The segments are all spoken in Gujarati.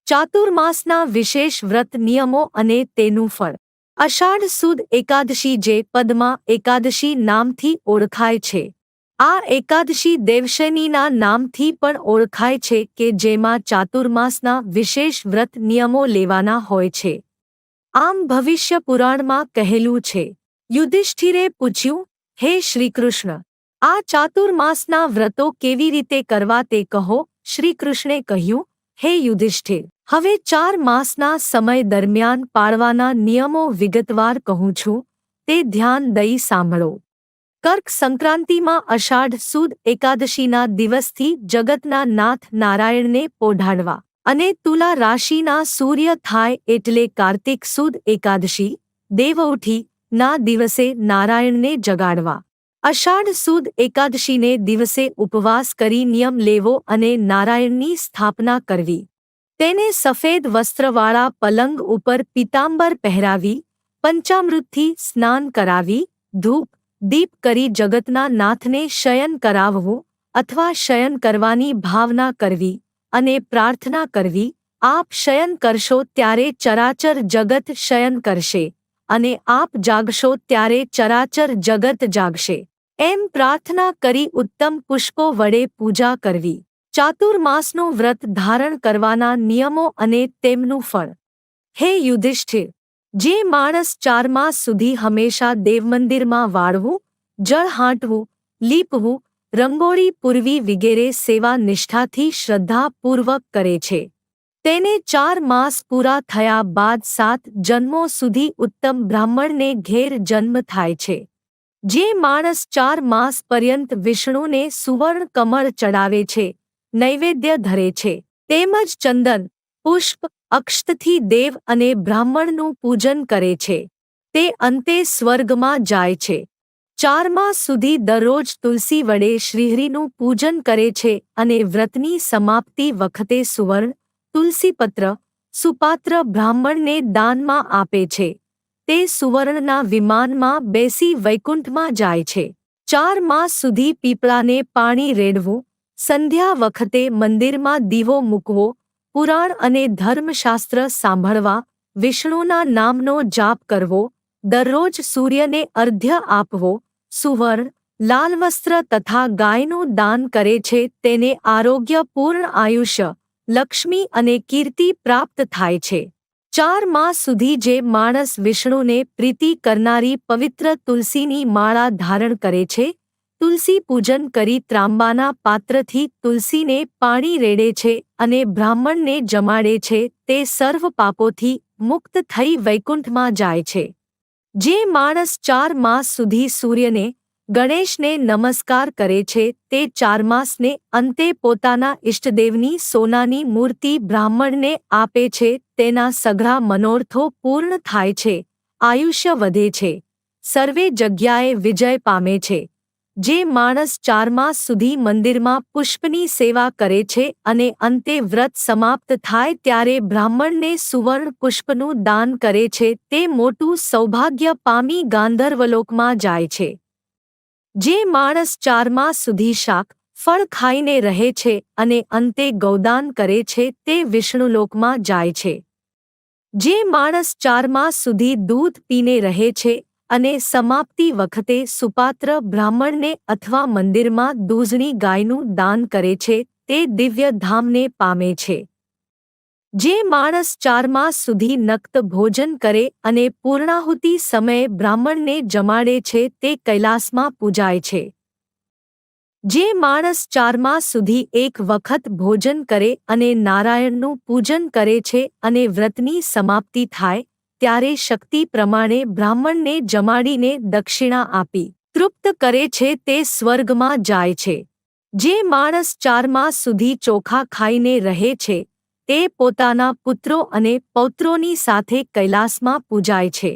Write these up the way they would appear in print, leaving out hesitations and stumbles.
ચાતુર્માસના વિશેષ વ્રત નિયમો અને તેનું ફળ. અષાઢ સુદ એકાદશી જે પદ્મા એકાદશી નામથી ઓળખાય છે. આ એકાદશી દેવશયનીના નામથી પણ ઓળખાય છે કે જેમાં ચાતુર્માસના વિશેષ વ્રત નિયમો લેવાના હોય છે. આમ ભવિષ્ય પુરાણમાં કહેલું છે. યુધિષ્ઠિરે પૂછ્યું, હે શ્રીકૃષ્ણ, આ ચાતુર્માસના વ્રતો કેવી રીતે કરવા તે કહો. શ્રીકૃષ્ણે કહ્યું, હે યુધિષ્ઠિર, હવે 4 માસના સમય દરમિયાન પાળવાના નિયમો વિગતવાર કહું છું, તે ધ્યાન દઈ સાંભળો. કર્ક સંક્રાંતિમાં અષાઢ સુદ એકાદશીના દિવસથી જગતના નાથ નારાયણને પોઢાડવા અને તુલા રાશિના સૂર્ય થાય એટલે કાર્તિક સુદ એકાદશી દેવઉઠી ના દિવસે નારાયણને જગાડવા. અષાઢ સુદ એકાદશીને દિવસે ઉપવાસ કરી નિયમ લેવો અને નારાયણની સ્થાપના કરવી. તેને સફેદ વસ્ત્રવાળા પલંગ ઉપર પીતાંબર પહેરાવી, પંચામૃતથી સ્નાન કરાવી, ધૂપ દીપ કરી જગતના નાથને શયન કરાવવું અથવા શયન કરવાની ભાવના કરવી અને પ્રાર્થના કરવી. આપ શયન કરશો ત્યારે ચરાચર જગત શયન કરશે અને આપ જાગશો ત્યારે ચરાચર જગત જાગશે. એમ પ્રાર્થના કરી ઉત્તમ પુષ્પો વડે પૂજા કરવી. ચાતુર્માસનું વ્રત ધારણ કરવાના નિયમો અને તેમનું ફળ. હે યુધિષ્ઠિર, જે માણસ 4 માસ સુધી હંમેશા દેવમંદિરમાં વાળવું, જળ હાંટવું, લીપવું, રંગોળી પૂરવી વગેરે સેવા નિષ્ઠાથી શ્રદ્ધાપૂર્વક કરે છે, તેને 4 માસ પૂરા થયા બાદ 7 જન્મો સુધી ઉત્તમ બ્રાહ્મણને ઘેર જન્મ થાય છે. જે માણસ 4 માસ પર્યંત વિષ્ણુને સુવર્ણ કમળ ચડાવે છે, નૈવેદ્ય ધરે છે, તેમજ ચંદન, પુષ્પ, અક્ષતથી દેવ અને બ્રાહ્મણનું પૂજન કરે છે, તે અંતે સ્વર્ગમાં જાય છે. 4 માસ સુધી દરરોજ તુલસી વડે શ્રીહરિનું પૂજન કરે છે અને વ્રતની સમાપ્તિ વખતે સુવર્ણ, તુલસીપત્ર, સુપાત્ર બ્રાહ્મણને દાનમાં આપે છે. તે સુવર્ણના વિમાનમાં બેસી વૈકુંઠમાં જાય છે. 4 માસ સુધી પીપળાને પાણી રેડવું, સંધ્યા વખતે મંદિરમાં દીવો મૂકવો, પુરાણ અને ધર્મશાસ્ત્ર સાંભળવા, વિષ્ણુના નામનો જાપ કરવો, દરરોજ સૂર્યને અર્ધ્ય આપવો, સુવર્ણ, લાલ વસ્ત્ર તથા ગાયનું દાન કરે છે તેને આરોગ્ય, પૂર્ણ આયુષ્ય, લક્ષ્મી અને કીર્તિ પ્રાપ્ત થાય છે. 4 માસ સુધી જે માણસ વિષ્ણુને પ્રીતિ કરનારી પવિત્ર તુલસીની માળા ધારણ કરે છે, તુલસી પૂજન કરી ત્રાંબાના પાત્રથી તુલસીને પાણી રેડે છે અને બ્રાહ્મણને જમાડે છે, તે સર્વ પાપોથી મુક્ત થઈ વૈકુંઠમાં જાય છે. જે માણસ 4 માસ સુધી સૂર્યને, ગણેશને નમસ્કાર કરે છે, તે 4 માસને અંતે પોતાના ઇષ્ટદેવની સોનાની મૂર્તિ બ્રાહ્મણને આપે છે, તેના સઘળા મનોરથો પૂર્ણ થાય છે, આયુષ્ય વધે છે, સર્વે જગ્યાએ વિજય પામે છે. જે માણસ 4 માસ સુધી મંદિરમાં પુષ્પની સેવા કરે છે અને અંતે વ્રત સમાપ્ત થાય ત્યારે બ્રાહ્મણને સુવર્ણ પુષ્પનું દાન કરે છે, તે મોટું સૌભાગ્ય પામી ગાંધર્વલોકમાં જાય છે. જે માણસ 4 માસ સુધી શાક, ફળ ખાઈને રહે છે અને અંતે ગૌદાન કરે છે, તે વિષ્ણુલોકમાં જાય છે. જે માણસ 4 માસ સુધી દૂધ પીને રહે છે અને સમાપ્તિ વખતે સુપાત્ર બ્રાહ્મણને અથવા મંદિરમાં દૂધની ગાયનું દાન કરે છે, તે દિવ્ય ધામને પામે છે. જે માણસ 4 માસ સુધી નક્ત ભોજન કરે અને પૂર્ણાહુતિ સમયે બ્રાહ્મણને જમાડે છે, તે કૈલાસમાં પૂજાય છે. જે માણસ 4 માસ સુધી એક વખત ભોજન કરે અને નારાયણનું પૂજન કરે છે અને વ્રતની સમાપ્તિ થાય ત્યારે શક્તિ પ્રમાણે બ્રાહ્મણને જમાડીને દક્ષિણા આપી તૃપ્ત કરે છે, તે સ્વર્ગમાં જાય છે. જે માણસ 4 માસ સુધી ચોખા ખાઈને રહે છે, તે પોતાના પુત્રો અને પૌત્રોની સાથે કૈલાસમાં પૂજાય છે.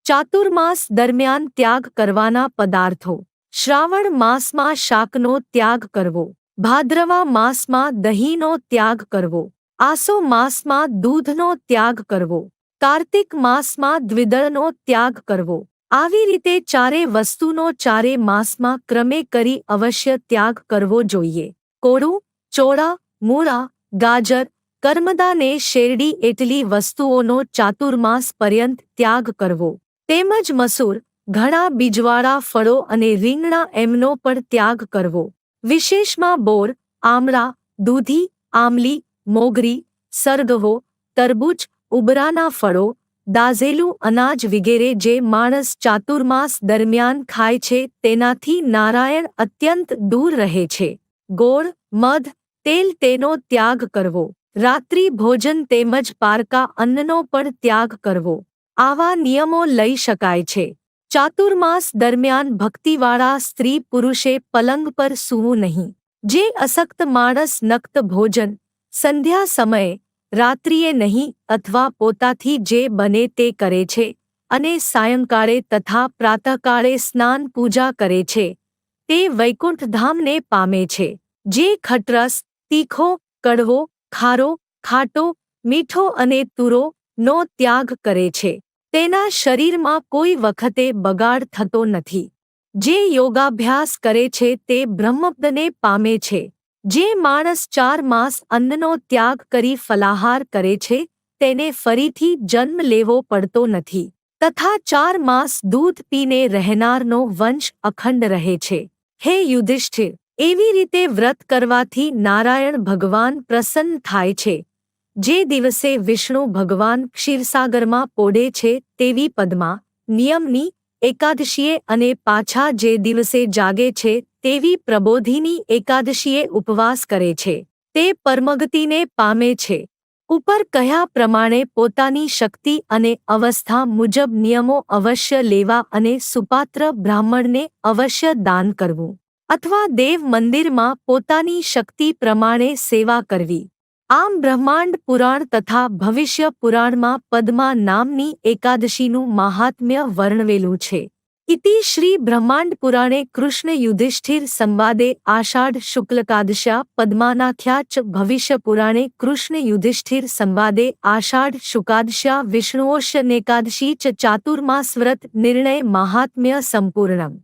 ચાતુર્માસ દરમિયાન ત્યાગ કરવાના પદાર્થો. શ્રાવણ માસમાં શાકનો ત્યાગ કરવો, ભાદ્રવા માસમાં દહીંનો ત્યાગ કરવો, આસો માસમાં દૂધનો ત્યાગ કરવો, કાર્તિક માસમાં દ્વિદળનો ત્યાગ કરવો. આવી રીતે 4 વસ્તુનો 4 માસમાં ક્રમે કરી અવશ્ય ત્યાગ કરવો જોઈએ. કોળું, ચોળા, મૂળા, ગાજર, કર્મદાને શેરડી એટલી વસ્તુઓનો ચાતુર્માસ પર્યંત ત્યાગ કરવો, તેમજ મસૂર, ઘણા બીજવાળા ફળો અને રીંગણા એમનો પણ ત્યાગ કરવો. વિશેષમાં બોર, આમળા, દૂધી, આમલી, મોગરી, સરગવો, તરબૂચ, ઉબરાના ફળો, દાઝેલું અનાજ વગેરે જે માણસ ચાતુર્માસ દરમિયાન ખાય છે તેનાથી નારાયણ અત્યંત દૂર રહે છે. ગોળ, મધ, તેલ તેનો ત્યાગ કરવો. રાત્રિ ભોજન તેમજ પારકા અન્નનો પણ ત્યાગ કરવો. આવા નિયમો લઈ શકાય છે. ચાતુર્માસ દરમિયાન ભક્તિવાળા સ્ત્રી પુરુષે પલંગ પર સૂવું નહીં. જે અશક્ત માણસ નક્ત ભોજન સંધ્યા સમયે, રાત્રિએ નહીં અથવા પોતાથી જે બને તે કરે છે અને સાયંકાળે તથા પ્રાતઃકાળે સ્નાન પૂજા કરે છે તે વૈકુંઠધામને પામે છે. જે ખટરસ, તીખો, કડવો, ખારો, ખાટો, મીઠો અને તુરો નો ત્યાગ કરે છે તેના શરીરમાં કોઈ વખતે બગાડ થતો નથી. જે યોગાભ્યાસ કરે છે તે બ્રહ્મપદને પામે છે. જે માણસ 4 માસ અન્નનો ત્યાગ કરી ફલાહાર કરે છે તેને ફરીથી જન્મ લેવો પડતો નથી તથા 4 માસ દૂધ પીને રહેનારનો વંશ અખંડ રહે છે. હે યુધિષ્ઠિર, એવી રીતે વ્રત કરવાથી નારાયણ ભગવાન પ્રસન્ન થાય છે. જે દિવસે વિષ્ણુ ભગવાન ક્ષીરસાગરમાં પોઢે છે તેવી પદ્મા, નિયમની એકાદશીએ અને પાછા જે દિવસે જાગે છે તેવી પ્રબોધિની એકાદશીએ ઉપવાસ કરે છે તે પરમગતિને પામે છે. ઉપર કહ્યા પ્રમાણે પોતાની શક્તિ અને અવસ્થા મુજબ નિયમો અવશ્ય લેવા અને સુપાત્ર બ્રાહ્મણને અવશ્ય દાન કરવું અથવા દેવ મંદિરમાં પોતાની શક્તિ પ્રમાણે સેવા કરવી. આમ બ્રહ્માંડ પુરાણ તથા ભવિષ્ય પુરાણમાં પદ્મા નામની એકાદશીનું મહાત્મ્ય વર્ણવેલું છે. ઇતિ શ્રી બ્રહ્માંડ પુરાણે કૃષ્ણ યુધિષ્ઠિર સંવાદે આષાઢ શુક્લકાદશ્યા પદ્માનાખ્યા ચ ભવિષ્ય પુરાણે કૃષ્ણ યુધિષ્ઠિર સંવાદે આષાઢ શુકાદશ્યા વિષ્ણુઓશ્યનેકાદશી ચ ચાતુર્માસવ્રત નિર્ણય મહાત્મ્ય સંપૂર્ણમ.